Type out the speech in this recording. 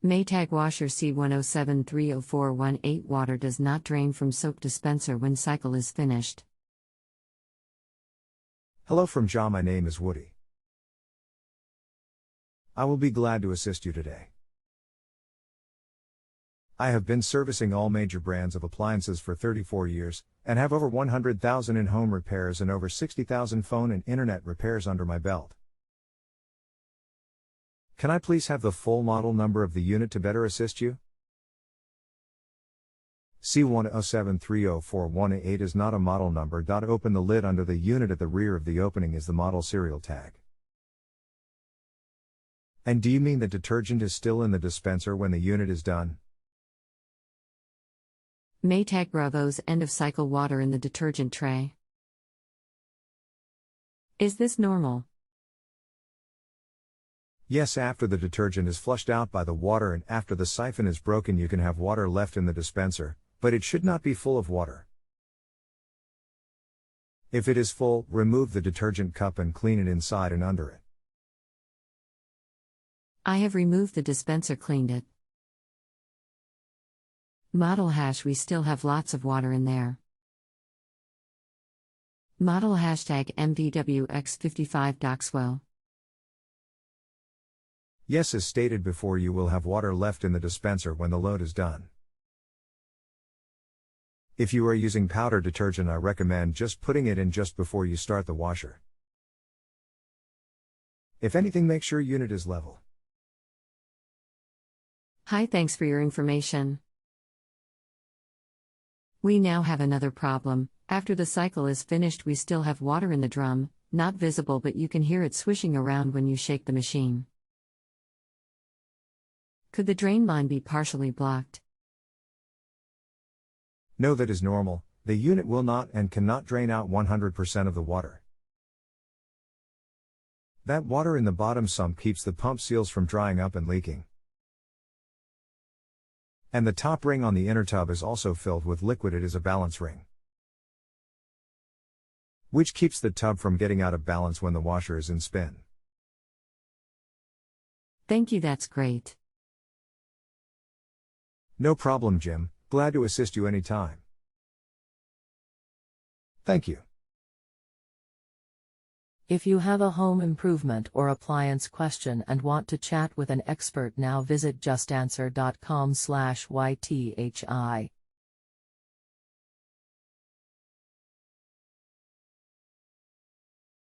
Maytag washer C10730418 water does not drain from soap dispenser when cycle is finished. Hello from Ja, my name is Woody. I will be glad to assist you today. I have been servicing all major brands of appliances for 34 years, and have over 100,000 in-home repairs and over 60,000 phone and internet repairs under my belt. Can I please have the full model number of the unit to better assist you? C10730418 is not a model number. Open the lid under the unit at the rear of the opening is the model serial tag. And do you mean the detergent is still in the dispenser when the unit is done? Maytag Bravo's end of cycle water in the detergent tray. Is this normal? Yes, after the detergent is flushed out by the water and after the siphon is broken, you can have water left in the dispenser, but it should not be full of water. If it is full, remove the detergent cup and clean it inside and under it. I have removed the dispenser, cleaned it. Model hash, we still have lots of water in there. Model hashtag MVWX55DocsWell. Yes, as stated before, you will have water left in the dispenser when the load is done. If you are using powder detergent, I recommend just putting it in just before you start the washer. If anything, make sure unit is level. Hi, thanks for your information. We now have another problem. After the cycle is finished, we still have water in the drum, not visible, but you can hear it swishing around when you shake the machine. Could the drain line be partially blocked? No, that is normal. The unit will not and cannot drain out 100% of the water. That water in the bottom sump keeps the pump seals from drying up and leaking. And the top ring on the inner tub is also filled with liquid. It is a balance ring, which keeps the tub from getting out of balance when the washer is in spin. Thank you, that's great. No problem, Jim. Glad to assist you anytime. Thank you. If you have a home improvement or appliance question and want to chat with an expert, now visit justanswer.com/YTHI.